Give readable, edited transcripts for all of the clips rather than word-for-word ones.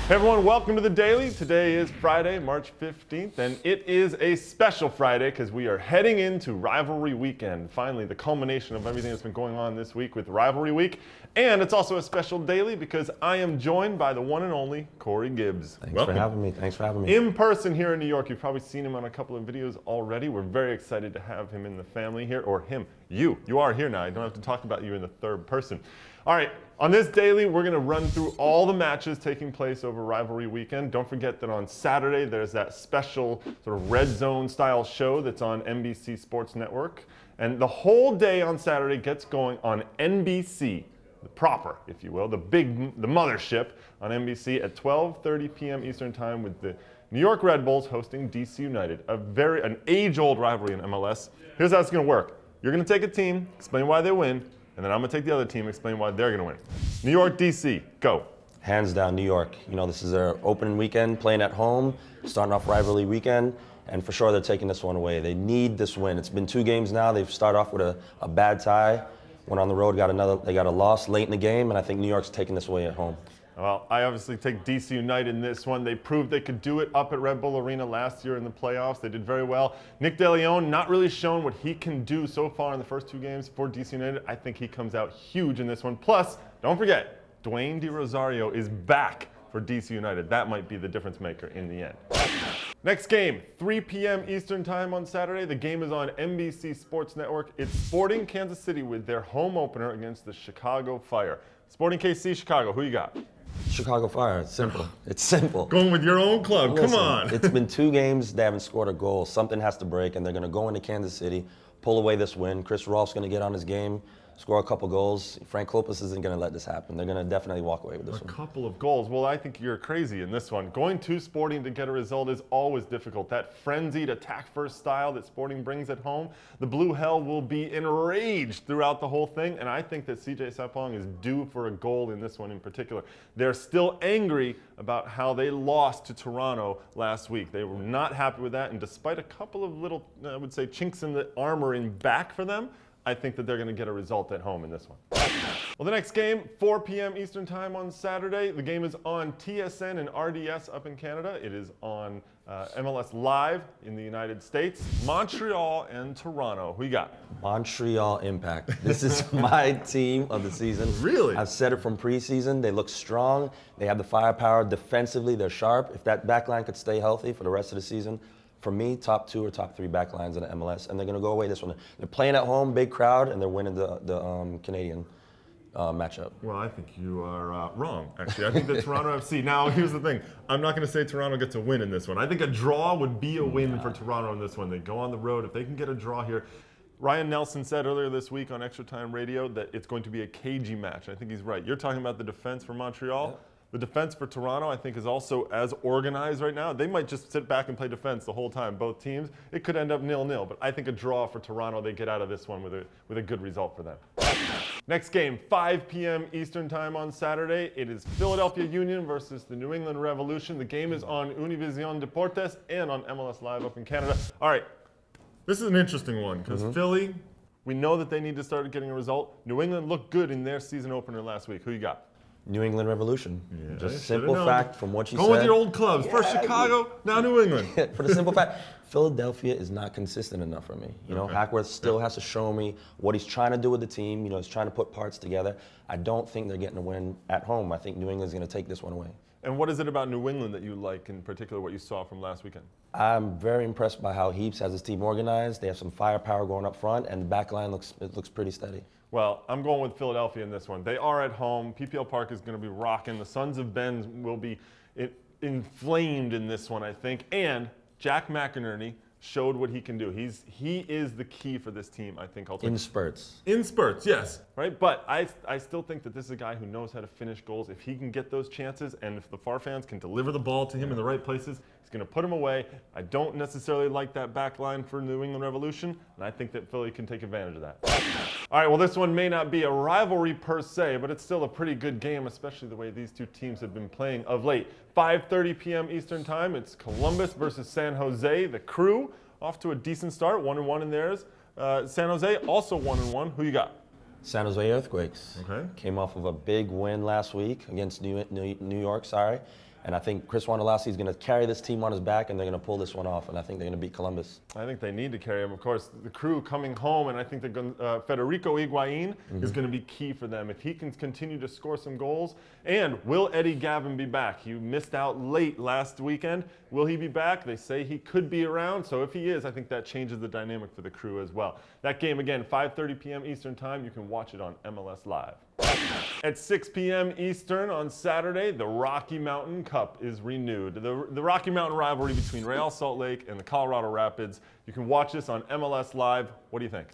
Hey everyone, welcome to the Daily. Today is Friday, March 15th, and it is a special Friday because we are heading into Rivalry Weekend. Finally, the culmination of everything that's been going on this week with Rivalry Week. And it's also a special Daily because I am joined by the one and only Cory Gibbs. Thanks for having me. Thanks for having me. In person here in New York. You've probably seen him on a couple of videos already. We're very excited to have him in the family here, or him. You are here now. I don't have to talk about you in the third person. All right, on this Daily, we're going to run through all the matches taking place over Rivalry Weekend. Don't forget that on Saturday, there's that special sort of red zone style show that's on NBC Sports Network. And the whole day on Saturday gets going on NBC, the proper, if you will, the mothership on NBC at 12:30 p.m. Eastern Time with the New York Red Bulls hosting DC United, an age-old rivalry in MLS. Here's how it's going to work. You're going to take a team, explain why they win, and then I'm going to take the other team and explain why they're going to win. New York, DC, go. Hands down, New York. You know, this is their opening weekend, playing at home, starting off Rivalry Weekend, and for sure they're taking this one away. They need this win. It's been 2 games now. They've started off with a bad tie, went on the road, they got a loss late in the game, and I think New York's taking this away at home. Well, I obviously take DC United in this one. They proved they could do it up at Red Bull Arena last year in the playoffs. They did very well. Nick DeLeon not really shown what he can do so far in the first 2 games for DC United. I think he comes out huge in this one. Plus, don't forget, Dwayne DeRosario is back for DC United. That might be the difference maker in the end. Next game, 3 p.m. Eastern Time on Saturday. The game is on NBC Sports Network. It's Sporting Kansas City with their home opener against the Chicago Fire. Sporting KC, Chicago, who you got? Chicago Fire. It's simple. It's simple. Going with your own club. Listen, come on. It's been 2 games. They haven't scored a goal. Something has to break, and they're going to go into Kansas City, pull away this win. Chris Rolfe's going to get on his game, score a couple goals. Frank Klopas isn't going to let this happen. They're going to definitely walk away with this one. A couple of goals. Well, I think you're crazy in this one. Going to Sporting to get a result is always difficult. That frenzied attack-first style that Sporting brings at home, the Blue Hell will be enraged throughout the whole thing, and I think that CJ Sapong is due for a goal in this one in particular. They're still angry about how they lost to Toronto last week. They were not happy with that, and despite a couple of little, I would say, chinks in the armor in back for them, I think that they're going to get a result at home in this one. Well, the next game, 4 p.m. Eastern Time on Saturday. The game is on TSN and RDS up in Canada. It is on MLS Live in the United States. Montreal and Toronto. Who you got? Montreal Impact. This is my team of the season. Really? I've said it from preseason. They look strong. They have the firepower. Defensively, they're sharp. If that back line could stay healthy for the rest of the season, for me, top 2 or top 3 back lines in the MLS, and they're going to go away this one. They're playing at home, big crowd, and they're winning the Canadian matchup. Well, I think you are wrong, actually. I think that Toronto FC, now here's the thing. I'm not going to say Toronto gets a win in this one. I think a draw would be a win for Toronto in this one. They go on the road. If they can get a draw here, Ryan Nelson said earlier this week on Extra Time Radio that it's going to be a cagey match. I think he's right. You're talking about the defense for Montreal. Yep. The defense for Toronto, I think, is also as organized right now. They might just sit back and play defense the whole time, both teams. It could end up 0-0, but I think a draw for Toronto, they get out of this one with a good result for them. Next game, 5 p.m. Eastern Time on Saturday. It is Philadelphia Union versus the New England Revolution. The game is on Univision Deportes and on MLS Live up in Canada. All right, this is an interesting one because Philly, we know that they need to start getting a result. New England looked good in their season opener last week. Who you got? New England Revolution. Yeah, just simple fact from what you said. Go with your old clubs. Yeah, first Chicago, now New England. For the simple fact, Philadelphia is not consistent enough for me. You know, Hackworth still has to show me what he's trying to do with the team. You know, he's trying to put parts together. I don't think they're getting a win at home. I think New England's going to take this one away. And what is it about New England that you like, in particular, what you saw from last weekend? I'm very impressed by how Heaps has his team organized. They have some firepower going up front, and the back line looks pretty steady. Well, I'm going with Philadelphia in this one. They are at home. PPL Park is going to be rocking. The Sons of Ben will be inflamed in this one, I think. And Jack McInerney showed what he can do. He is the key for this team, I think. Ultimately. In spurts. In spurts, yes. Right? But I still think that this is a guy who knows how to finish goals. If he can get those chances, and if the Far fans can deliver the ball to him in the right places, he's going to put him away. I don't necessarily like that back line for New England Revolution, and I think that Philly can take advantage of that. All right, well, this one may not be a rivalry per se, but it's still a pretty good game, especially the way these two teams have been playing of late. 5:30 p.m. Eastern Time, it's Columbus versus San Jose. The Crew off to a decent start, 1-1 in theirs. San Jose also 1-1. Who you got? San Jose Earthquakes. Okay. Came off of a big win last week against New York, sorry. And I think Chris Wondolowski is going to carry this team on his back, and they're going to pull this one off. And I think they're going to beat Columbus. I think they need to carry him. Of course, the Crew coming home, and I think Federico Higuain is going to be key for them. If he can continue to score some goals, and will Eddie Gavin be back? He missed out late last weekend. Will he be back? They say he could be around. So if he is, I think that changes the dynamic for the Crew as well. That game, again, 5:30 p.m. Eastern Time. You can watch it on MLS Live. At 6 p.m. Eastern on Saturday, the Rocky Mountain Cup is renewed. The Rocky Mountain rivalry between Real Salt Lake and the Colorado Rapids. You can watch this on MLS Live. What do you think?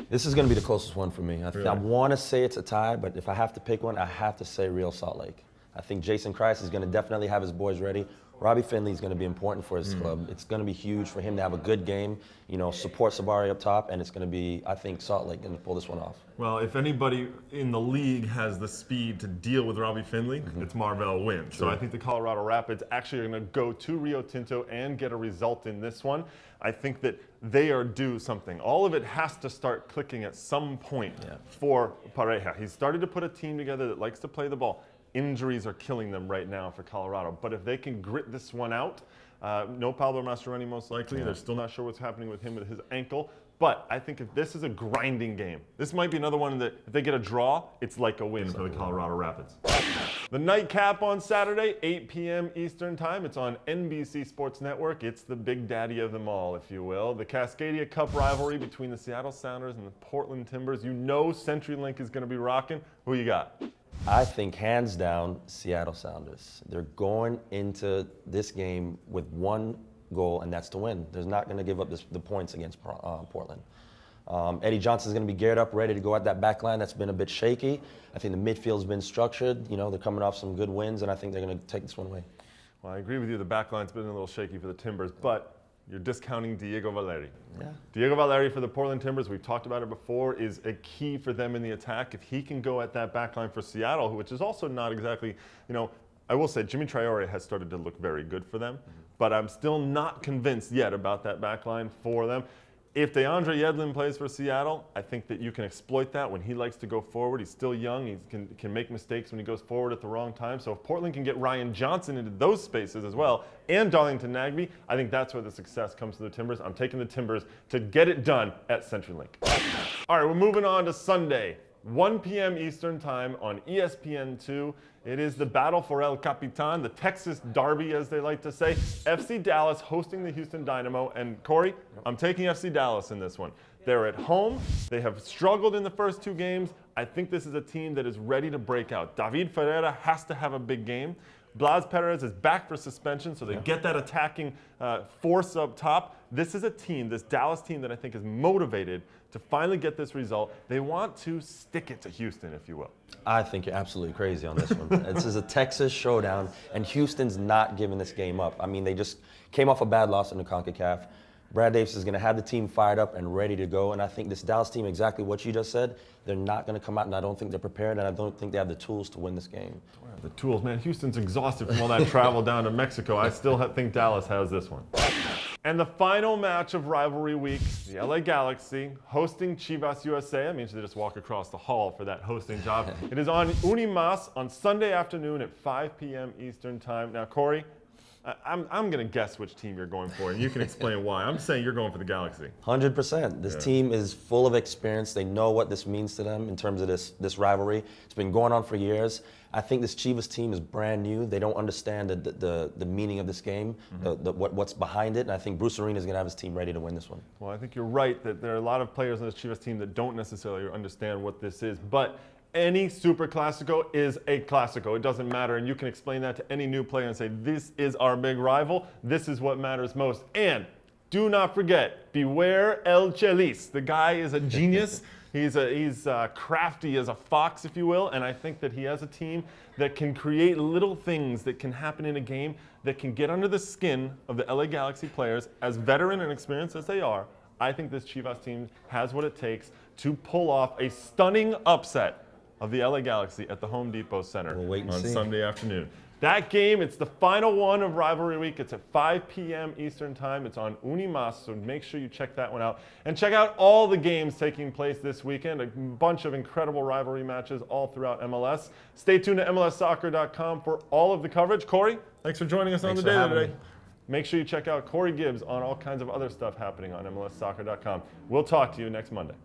This is going to be the closest one for me. Really? I want to say it's a tie, but if I have to pick one, I have to say Real Salt Lake. I think Jason Kreis is going to definitely have his boys ready. Robbie Finley is going to be important for his club. It's going to be huge for him to have a good game, you know, support Sabari up top, and it's going to be, I think, Salt Lake going to pull this one off. Well, if anybody in the league has the speed to deal with Robbie Finley, it's Marvell Wynn. So I think the Colorado Rapids actually are going to go to Rio Tinto and get a result in this one. I think that they are due something. All of it has to start clicking at some point for Pareja. He's started to put a team together that likes to play the ball. Injuries are killing them right now for Colorado. But if they can grit this one out, no Pablo Mastroeni most likely. They're still not sure what's happening with him with his ankle. But I think if this is a grinding game, this might be another one that if they get a draw, it's like a win for the Colorado Rapids. The nightcap on Saturday, 8 p.m. Eastern Time. It's on NBC Sports Network. It's the big daddy of them all, if you will. The Cascadia Cup rivalry between the Seattle Sounders and the Portland Timbers. You know CenturyLink is going to be rocking. Who you got? I think, hands down, Seattle Sounders. They're going into this game with one goal, and that's to win. They're not going to give up the points against Portland. Eddie Johnson's going to be geared up, ready to go at that back line that's been a bit shaky. I think the midfield's been structured. You know, they're coming off some good wins, and I think they're going to take this one away. Well, I agree with you. The back line's been a little shaky for the Timbers, but you're discounting Diego Valeri. Yeah. Diego Valeri for the Portland Timbers, we've talked about it before, is a key for them in the attack. If he can go at that back line for Seattle, which is also not exactly, you know, I will say Jimmy Traore has started to look very good for them, but I'm still not convinced yet about that back line for them. If DeAndre Yedlin plays for Seattle, I think that you can exploit that when he likes to go forward. He's still young. He can make mistakes when he goes forward at the wrong time. So if Portland can get Ryan Johnson into those spaces as well, and Darlington Nagbe, I think that's where the success comes to the Timbers. I'm taking the Timbers to get it done at CenturyLink. All right, we're moving on to Sunday. 1 p.m. Eastern Time on ESPN2. It is the battle for El Capitan, the Texas Derby, as they like to say. FC Dallas hosting the Houston Dynamo. And Corey, I'm taking FC Dallas in this one. They're at home. They have struggled in the first two games. I think this is a team that is ready to break out. David Ferreira has to have a big game. Blas Perez is back for suspension, so they get that attacking force up top. This is a team, this Dallas team, that I think is motivated to finally get this result. They want to stick it to Houston, if you will. I think you're absolutely crazy on this one. This is a Texas showdown, and Houston's not giving this game up. I mean, they just came off a bad loss in the CONCACAF. Brad Davis is going to have the team fired up and ready to go, and I think this Dallas team, exactly what you just said, they're not going to come out, and I don't think they're prepared, and I don't think they have the tools to win this game. The tools, man. Houston's exhausted from all that travel down to Mexico. I still think Dallas has this one. And the final match of rivalry week, the LA Galaxy hosting Chivas USA. That means they just walk across the hall for that hosting job. It is on Unimas on Sunday afternoon at 5 p.m. Eastern Time. Now, Corey, I'm going to guess which team you're going for, and you can explain why. I'm saying you're going for the Galaxy. 100%. This team is full of experience. They know what this means to them in terms of this rivalry. It's been going on for years. I think this Chivas team is brand new. They don't understand the meaning of this game, what's behind it, and I think Bruce Arena is going to have his team ready to win this one. Well, I think you're right that there are a lot of players on this Chivas team that don't necessarily understand what this is, but any Super Classico is a Classico. It doesn't matter, and you can explain that to any new player and say, this is our big rival. This is what matters most. And do not forget, beware El Chelis. The guy is a genius. He's crafty as a fox, if you will, and I think that he has a team that can create little things that can happen in a game that can get under the skin of the LA Galaxy players. As veteran and experienced as they are, I think this Chivas team has what it takes to pull off a stunning upset of the LA Galaxy at the Home Depot Center We'll wait and on see. Sunday afternoon. That game, it's the final one of Rivalry Week. It's at 5 p.m. Eastern Time. It's on Unimas, so make sure you check that one out. And check out all the games taking place this weekend. A bunch of incredible rivalry matches all throughout MLS. Stay tuned to MLSsoccer.com for all of the coverage. Corey, thanks for joining us on the Daily today. Make sure you check out Cory Gibbs on all kinds of other stuff happening on MLSsoccer.com. We'll talk to you next Monday.